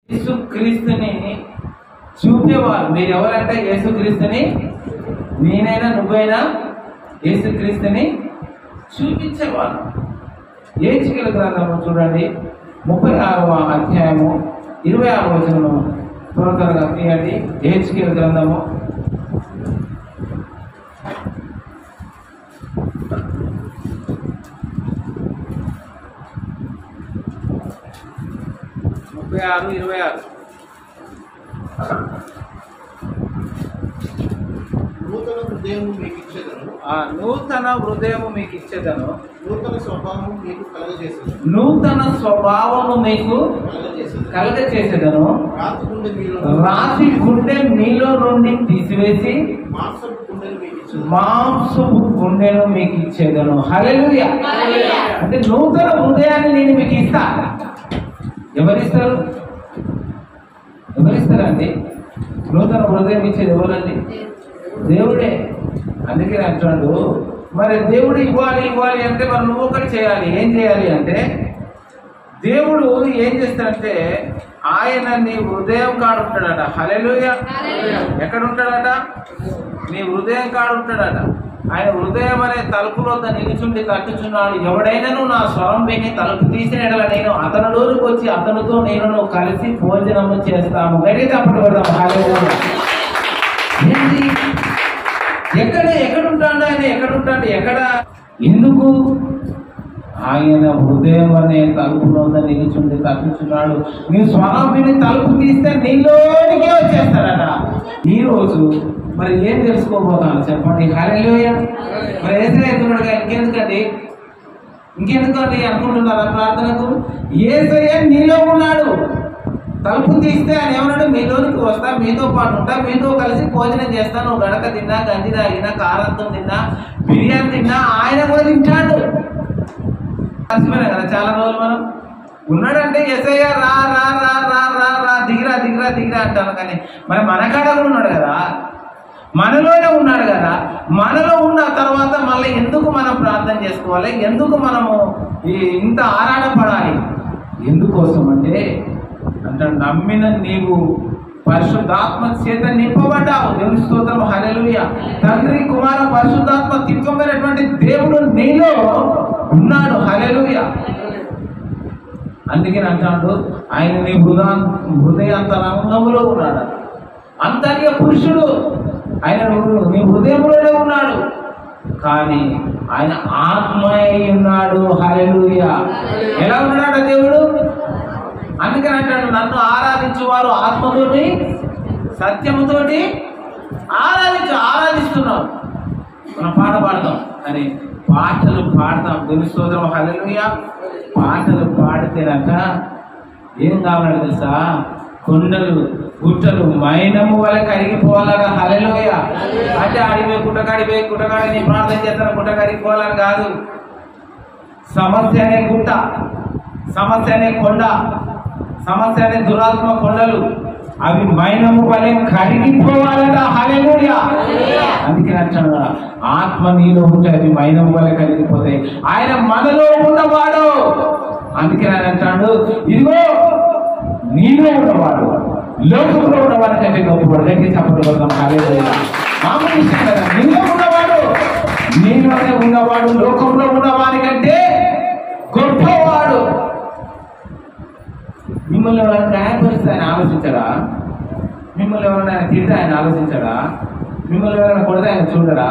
యేసుక్రీస్తుని చూపేవారు. మీరు ఎవరంటే యేసుక్రీస్తుని, నేనైనా నువ్వైనా యేసుక్రీస్తుని చూపించేవారు. హెచ్కేలు గ్రంథము చూడండి 36వ అధ్యాయము 26వ వచనము త్వరగా తీయండి. హెచ్కేలు గ్రంథము 36:26. నూతన హృదయము మీకు ఇచ్చేదను, నూతన హృదయము మీకు ఇచ్చేదను, నూతన స్వభావము మీకు కలగజేసేదను, నూతన స్వభావము మీకు కలగజేసేదను, రాతి గుండె మీలో నుండి తీసివేసి మాంసపు గుండెను మీకు ఇచ్చేదను. హల్లెలూయా. అంటే నూతన హృదయాన్ని నేను మీకు ఇస్తా. ఎవరిస్తారు? ఎవరిస్తారండి? నూతన హృదయం ఇచ్చేది ఎవరండి? దేవుడే. అందుకే అంటున్నాడు, మరి దేవుడు ఇవ్వాలి అంటే మరి నువ్వు ఒకటి చేయాలి. ఏం చేయాలి అంటే, దేవుడు ఏం చేస్తాడంటే ఆయన నీ హృదయం కాడు ఉంటాడట. హల్లెలూయా. ఎక్కడ ఉంటాడట? నీ హృదయం కాడు ఉంటాడట. ఆయన హృదయం అనే తలుపులో నిలుచుండి తట్టుచున్నాడు. ఎవడైనాను నా స్వరం విని తలుపు తీసిన ఎడల నేను అతనిలోకి వచ్చి అతనితో నేను కలిసి భోజనము చేస్తాము. గడిగి తప్పటి పడదాం. హల్లెలూయా. ఏంటి? ఎక్కడుంటాడు ఆయన? ఎక్కడుంటాడు? ఎక్కడ? ఎందుకు? ఆయన హృదయం అనే తలుపులో నిలుచుండి తట్టుచున్నాడు. నీ స్వరం విని తలుపు తీస్తే నీలోనికే వచ్చేస్తాడట. ఈరోజు మరి ఏం తెలుసుకోబోతాను చెప్పండి? హల్లెలూయా. మరి యేసయ్య ఎదురుగా ఇంకెందుకండి అనుకుంటున్నారా ప్రార్థనకు? యేసయ్య నీలో ఉన్నాడు. తలుపు తీస్తే ఆయన ఏమన్నాడు? మీలోనికి వస్తా, మీతో పాటు ఉంటా, మీతో కలిసి భోజనం చేస్తాను. గడక తిన్నా, గంజి తాగినా, కారంతం తిన్నా, బిర్యానీ తిన్నా ఆయన కూడా తింటాడు. కలిసిపోయినా కదా చాలా రోజులు మనం ఉన్నాడంటే యేసయ్య రా రా రా రా రా రా దిగిరా అంటాను. కానీ మరి మన కాడ కూడా ఉన్నాడు కదా, మనలోనే ఉన్నాడు కదా. మనలో ఉన్న తర్వాత మళ్ళీ ఎందుకు మనం ప్రార్థన చేసుకోవాలి? ఎందుకు మనము ఇంత ఆరాటపడాలి? ఎందుకోసం అంటే నమ్మిన నీవు పరిశుద్ధాత్మ చేత నింపబడ్డావు. దేవుని స్తోత్రం. హల్లెలూయా. తండ్రి కుమార పరిశుద్ధాత్మ తిత్వమైనటువంటి దేవుడు నీలో ఉన్నాడు. హల్లెలూయా. అందుకే అంటాడు ఆయన నీ హృదయాంతరంగంలో ఉన్నాడు. అంతర్య పురుషుడు ఆయన నీ హృదయంలోనే ఉన్నాడు. కానీ ఆయన ఆత్మ అయి ఉన్నాడు. హల్లెలూయా. ఎలా ఉన్నాడు దేవుడు? అందుకని అంటాడు నన్ను ఆత్మతోటి సత్యముతోటి ఆరాధిస్తున్నాం. మనం పాట పాడతాం కానీ పాటలు పాడతాం. దేవుని స్తోత్రం. హల్లెలూయా. పాటలు పాడితేనక ఏం కావాలంటే తెలుసా? కొండలు గుట్టలు మైనము వల్ల కరిగిపోవాలట. హల్లెలూయా. అంటే అడిగిపోయి గుట్టకాడి నీ ప్రార్థన చేస్తాను గుట్ట కరిగిపోవాలని కాదు. సమస్య అనే గుట్ట, సమస్య అనే కొండ, సమస్య అనే దురాత్మ కొండలు అవి మైనము వలె కరిగిపోవాలట. హల్లెలూయా. అందుకే అంటాడు ఆత్మ నీలో ఉంటే అవి మైనము వలె కరిగిపోతాయి. ఆయన మనలో ఉన్నవాడు. అందుకే ఆయన అంటాడు ఇదిగో నీలో ఉన్నవాడు లోకంలో ఉన్నవాడి కంటే గొప్పవాడు. దగ్గర చెప్పడం. హల్లెలూయా. మామూలు విషయం కదా. నీలో ఉన్నవాడు, నీలోనే ఉన్నవాడు లోకంలో ఉన్నవాడి కంటే గొప్పవాడు. మిమ్మల్ని ఎవరైనా గాయపరిస్తే ఆయన ఆలోచించడా? మిమ్మల్ని ఎవరైనా తిడితే ఆయన ఆలోచించడా? మిమ్మల్ని ఎవరైనా కొడితే ఆయన చూడరా?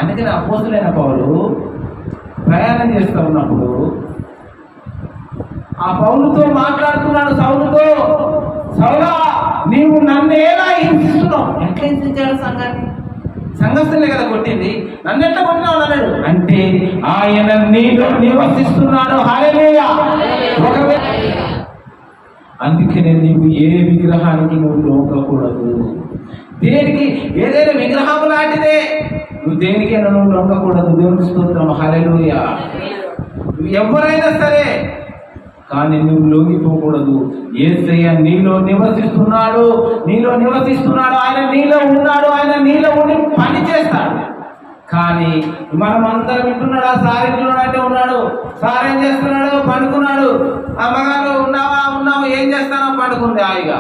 అందుకని అపోస్తులైన పౌలు ప్రయాణం చేస్తూ ఉన్నప్పుడు ఆ పౌలుతో మాట్లాడుతున్నాడు. సౌలుతో, సౌలా నీవు నన్ను ఎలా హింసిస్తున్నావు? ఎట్లా హింసించాడు? సంఘస్థులే కదా కొట్టింది. నన్ను ఎట్లా కొట్టినావు అన్నాడు. అంటే ఆయన నీలో నివసిస్తున్నాడు. హల్లెలూయా. ఒకవేళ అందుకనే నీవు ఏ విగ్రహానికి నువ్వు లొంగకూడదు. దేనికి? ఏదైనా విగ్రహం లాంటిదే. నువ్వు దేనికైనా నువ్వు లొంగకూడదు. దేవుని స్తోత్రం. హల్లెలూయా. ఎవరైనా సరే కానీ నువ్వు లొంగిపోకూడదు. యేసయ్య నీలో నివసిస్తున్నాడు. ఆయన నీలో ఉన్నాడు. ఆయన నీలో ఉండి పని చేస్తాడు. కానీ మనం అందరం వింటున్నాడు. ఆ సార్ ఇంట్లోనే అంటే ఉన్నాడు. సార్ ఏం చేస్తున్నాడు? పండుకున్నాడు. అమ్మగారు ఉన్నావా? ఉన్నావు. ఏం చేస్తానో? పండుకుంది హాయిగా.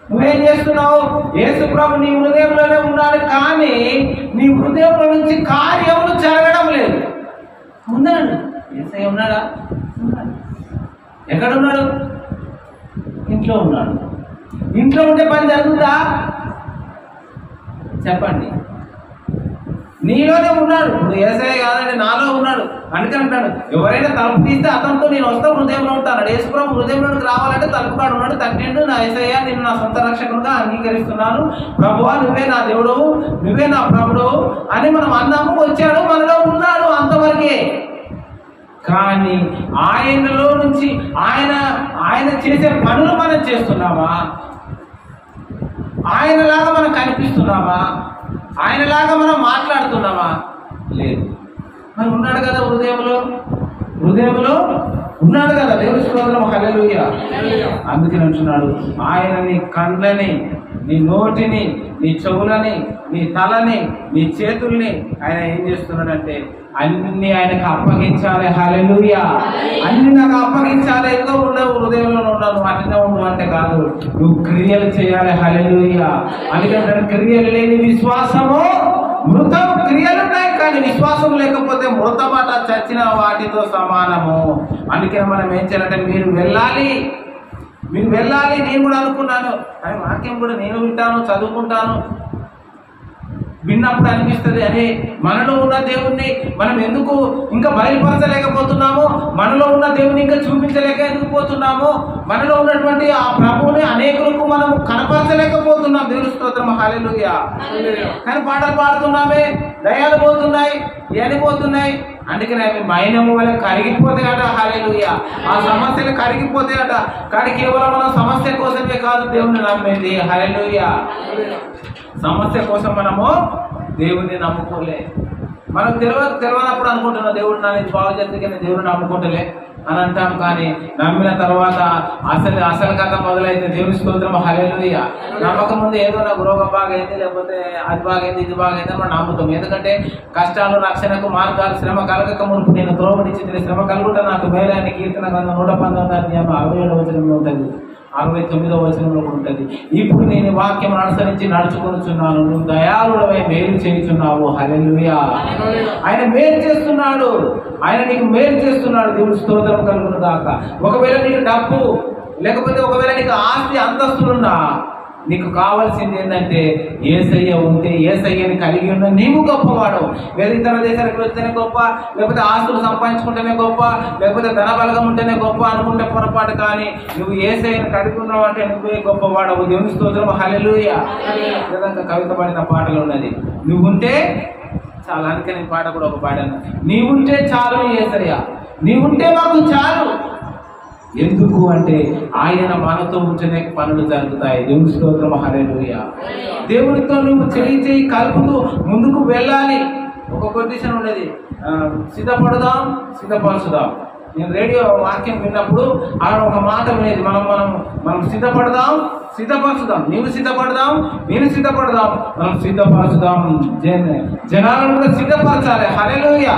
నువ్వేం చేస్తున్నావు? యేసు ప్రభు నీ హృదయంలోనే ఉన్నాడు, కానీ నీ హృదయంలో నుంచి కార్యములు జరగడం లేదు. ఉన్నాడు. యేసయ్య ఉన్నాడా? ఎక్కడున్నాడు? ఇంట్లో ఉన్నాడు. ఇంట్లో ఉంటే పని జరుగుతుందా? చెప్పండి. నీలోనే ఉన్నాడు. ఇప్పుడు యేసయ్య కాదండి, నాలో ఉన్నాడు. అందుకని అంటాడు, ఎవరైనా తలుపు తీస్తే అతనితో నేను వస్తాను, హృదయంలో ఉంటాను. యేసుప్రభు హృదయంలోకి రావాలంటే తలుపు కాడు ఉన్నాడు. తట్టిండు, నా యేసయ్య నిన్ను నా సొంత రక్షకుడుగా అంగీకరిస్తున్నాను, ప్రభువా నువ్వే నా దేవుడు, నువ్వే నా ప్రభుడు అని మనం అన్నాము. వచ్చాడు, మనలో ఉన్నాడు, అంతవరకే. కానీ ఆయనలో నుంచి ఆయన చేసే పనులు మనం చేస్తున్నామా? ఆయనలాగా మనం కనిపిస్తున్నామా? ఆయనలాగా మనం మాట్లాడుతున్నామా? లేదు. మరి ఉన్నాడు కదా హృదయంలో ఉన్నాడు కదా. దేవుని స్తోత్రం, హల్లెలూయా. అందుకని అంటున్నాడు, ఆయన నీ కళ్ళని, నీ నోటిని, నీ చెవులని, నీ తలని, నీ చేతుల్ని ఆయన ఏం చేస్తున్నాడంటే అన్ని ఆయనకు అప్పగించాలి. హల్లెలూయా. అన్ని నాకు అప్పగించాలి. ఏదో ఉండవు, హృదయంలో ఉండవు, అట్లనే ఉండవు అంటే కాదు, నువ్వు క్రియలు చేయాలి. హల్లెలూయా. అందుకంటే క్రియలు లేని విశ్వాసము మృతం. క్రియలు ఉన్నాయి కానీ విశ్వాసం లేకపోతే మృతమాట, చచ్చిన వాటితో సమానము. అందుకని మనం ఏం చేయాలంటే మీరు వెళ్ళాలి. నేను కూడా అనుకున్నాను, కానీ వాక్యం కూడా నేను వింటాను, చదువుకుంటాను. విన్నప్పుడు అనిపిస్తుంది, అదే మనలో ఉన్న దేవుణ్ణి మనం ఎందుకు ఇంకా బయలుపరచలేకపోతున్నాము? మనలో ఉన్న దేవుని ఇంకా చూపించలేకపోతున్నాము? మనలో ఉన్నటువంటి ఆ ప్రభువుని అనేకులకు మనం కనపరచలేకపోతున్నాం. దేవుని స్తోత్రం, హల్లెలూయా. కానీ పాటలు పాడుతున్నామే, దయాలు పోతున్నాయి, పోతున్నాయి. అందుకని అవి మైనము వల్ల కరిగిపోతాయట. హల్లెలూయా. ఆ సమస్యలు కరిగిపోతాయట. కానీ కేవలం మనం సమస్య కోసమే కాదు దేవుని నమ్మేది. హల్లెలూయా. సమస్య కోసం మనము దేవుడిని నమ్ముకోలే. మనం తెలియనప్పుడు అనుకుంటున్నాం, దేవుడు నన్ను బాగు చేస్తే దేవుడిని నమ్ముకుంటలే అని అంటాం. కానీ నమ్మిన తర్వాత అసలు కథ మొదలైతే దేవుని స్తోత్రం, హల్లెలూయా. నమ్మకం ముందు ఏదో నాకు రోగం బాగైంది, లేకపోతే అది బాగైంది, ఇది బాగైంది అని మనం నమ్ముతాం. ఎందుకంటే కష్టాలు, రక్షణకు మార్గాలు, శ్రమ కలగక మునుపు నేను త్రోవనిచ్చి శ్రమ కలుగుట నాకు మేలైన కీర్తన గ్రంథం 119 వచనంలో ఉంటుంది, 69వ వచనంలో ఉంటుంది. ఇప్పుడు నేను వాక్యం అనుసరించి నడుచుకొనుచున్నాను, నువ్వు దయాళుడవై మేలు చేయుచున్నావు. హల్లెలూయా. ఆయన మేలు చేస్తున్నాడు, ఆయన నీకు మేలు చేస్తున్నాడు. దేవుని స్తోత్రం కలుగును గాక. ఒకవేళ నీకు డబ్బు లేకపోతే ఒకవేళ నీకు ఆస్తి అంతస్తులున్నా, నీకు కావాల్సింది ఏంటంటే యేసయ్య ఉంటే, యేసయ్యని కలిగి ఉన్న నీవు గొప్పవాడు. వేరే ఇతర దేశాలకు వెళ్తేనే గొప్ప, లేకపోతే ఆస్తులు సంపాదించుకుంటేనే గొప్ప, లేకపోతే ధనబలగం ఉంటేనే గొప్ప అనుకుంటే పొరపాటు. కానీ నువ్వు యేసయ్యని కలిగి ఉన్నావు అంటే నువ్వే గొప్పవాడవు. దేవుని స్తోత్రం, హల్లెలూయా. విధంగా కవిత పడిన పాటలు ఉన్నది, నువ్వుంటే చాలు. అందుకే నేను పాట కూడా ఒక పాడాను, నీవుంటే చాలు యేసయ్య, నీవుంటే మాకు చాలు. ఎందుకు అంటే ఆయన మనతో ఉంటేనే పనులు జరుగుతాయి. దేవుని స్తోత్రం, హల్లెలూయా. దేవునితో నువ్వు చేయి కలుపుతూ ముందుకు వెళ్ళాలి. ఒక కొటేషన్ ఉండేది, సిద్ధపరచుదాం. నేను రేడియో వాక్యం విన్నప్పుడు ఆడ ఒక మాట వినేది, మనం సిద్ధపరచుదాం, నీవు సిద్ధపడదాం, నేను సిద్ధపడదాం, మనం సిద్ధపరచుదాం. జనాలను కూడా సిద్ధపరచాలి. హల్లెలూయా.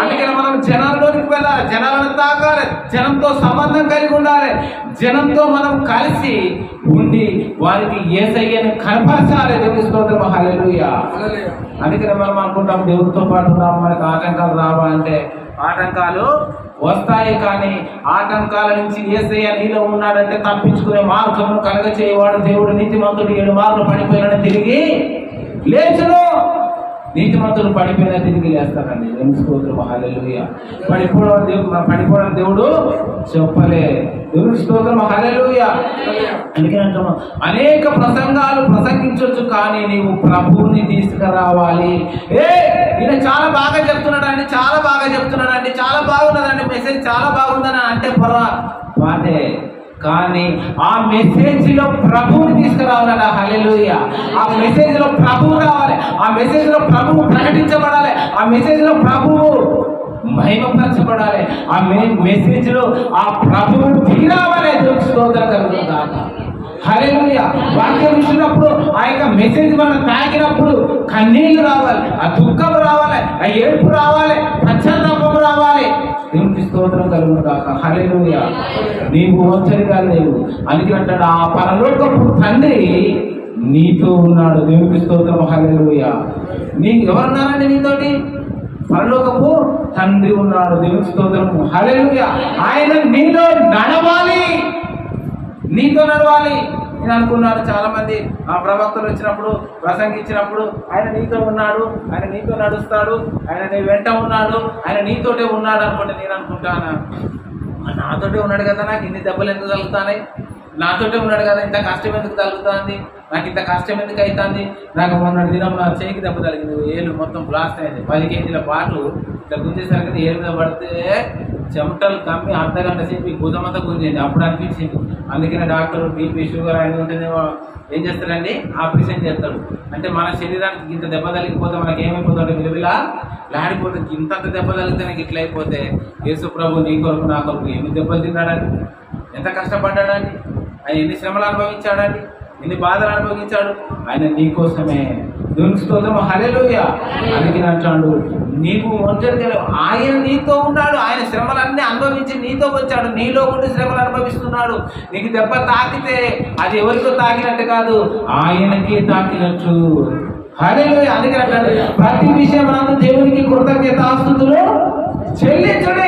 అందుకని మనం జనాల్లోనికి వెళ్ళాలి, జనాలను తాకాలి, జనంతో సంబంధం కలిగి ఉండాలి, జనంతో మనం కలిసి ఉండి వారికి యేసయ్యని కనపరచాలి. దేవుని స్తోత్రం, హల్లెలూయా. అందుకని మనం అనుకుంటాం దేవుడితో పాటు ఉన్నాం, మనకు ఆటంకాలు రావా అంటే ఆటంకాలు వస్తాయి. కానీ ఆటంకాల నుంచి యేసయ్య నీలో ఉన్నాడంటే తప్పించుకునే మార్గమును కలగచేయవాడు దేవుడు. నీతిమంతుడు 7 మార్లు పడిపోయిన తిరిగి లేచును. నీతిమంతుడు పడిపోయినా తిరిగి లేస్తాడండి. దేవుని స్తోత్రం, హల్లెలూయా. పడిపోవడం దేవుడు చెప్పలే. దేవుని స్తోత్రం, హల్లెలూయా. అందుకే అంటున్నాం, అనేక ప్రసంగాలు ప్రసంగించవచ్చు, కానీ నీవు ప్రభువుని తీసుకురావాలి. ఈయన చాలా బాగా చెప్తున్నాడండి, చాలా బాగున్నదండి, మెసేజ్ చాలా బాగుందని అంటే వాటే. కానీ ఆ మెసేజ్ లో ప్రభువుని తీసుకురావాలట. హల్లెలూయా. ఆ మెసేజ్ లో ప్రభువు రావాలి, ఆ మెసేజ్ లో ప్రభువు ప్రకటించబడాలి, ఆ మెసేజ్ లో ప్రభువు మహిమపరచబడాలి, ఆ మెసేజ్ లో ఆ ప్రభువు దిగి రావాలి. స్తోత్రం కలుగుతుంది. హల్లెలూయా. వాక్యం వింటున్నప్పుడు ఆ యొక్క మెసేజ్ మనం తాకినప్పుడు కన్నీళ్లు రావాలి, ఆ దుఃఖం రావాలి, ఆ ఏడుపు రావాలి, పశ్చాత్తాపం రావాలి. దేవునికి స్తోత్రం కలుగును కాక. హల్లెలూయా. నీవు ఒంటరిగా లేవు. అందుకే అంటాడు ఆ పరలోకపు తండ్రి నీతో ఉన్నాడు. దేవునికి స్తోత్రం. హల్లెలూయా. నీకు ఎవరున్నారండి నీతోటి? పరలోకపు తండ్రి ఉన్నాడు. దేవునికి స్తోత్రం. హల్లెలూయా. ఆయన నీలో నడవాలి, నీతో నడవాలి. నేను అనుకున్నాను చాలా మంది ఆ ప్రవక్తలు వచ్చినప్పుడు ప్రసంగించినప్పుడు ఆయన నీతో ఉన్నాడు, ఆయన నీతో నడుస్తాడు, ఆయన నీ వెంట ఉన్నాడు, ఆయన నీతోటే ఉన్నాడు అనుకుంటే నేను అనుకుంటాను నాతోటే ఉన్నాడు కదా, నాకు ఇన్ని దెబ్బలు ఎందుకు తగులుతాయి, నాతోటే ఉన్నాడు కదా, ఇంత కష్టం ఎందుకు తగులుతుంది, నాకు ఇంత కష్టం ఎందుకు అవుతుంది. నాకు మొన్న దినం నా చేయికి దెబ్బ తగిలింది, ఏళ్ళు మొత్తం బ్లాస్ట్ అయింది. 10 కేజీల పాటలు ఇట్లా గుంజేసరికి ఏళ్ళు మీద పడితే చెమటలు కమ్మి అర్ధగంట సేపు భుజమంతా గుంజేది. అప్పుడు అనిపించింది. అందుకనే డాక్టర్ బీపీ షుగర్ ఆయన ఉంటేనేమో ఏం చేస్తాడండి, ఆపరేషన్ చేస్తాడు. అంటే మన శరీరానికి ఇంత దెబ్బ తగిలిపోతే మనకి ఏమైపోతుంది, విలువిలా లాడిపోతుంది. ఇంత దెబ్బ తగిలితే నాకు ఇట్లా అయిపోతే యేసు ప్రభు నీ కొరకు నా కొరకు ఎన్ని దెబ్బలు తిన్నాడండి, ఎంత కష్టపడ్డాడండి, ఆయన ఎన్ని శ్రమలు అనుభవించాడండి, ఎన్ని బాధలు అనుభవించాడు. ఆయన నీ కోసమే. దేవునికి స్తోత్రం. హల్లెలూయా. అందుకని అంటాడు నీవు ఒంటరిగా లేవు, ఆయన నీతో ఉన్నాడు. ఆయన శ్రమలన్నీ అనుభవించి నీతో వచ్చాడు, నీలో ఉండి శ్రమలు అనుభవిస్తున్నాడు. నీకు దెబ్బ తాకితే అది ఎవరితో తాకినట్టు కాదు, ఆయనకి తాకినట్టు. హల్లెలూయా. అందుకని అంటాడు ప్రతి విషయం దేవునికి కృతజ్ఞతాస్తుతులు చెల్లించుడే.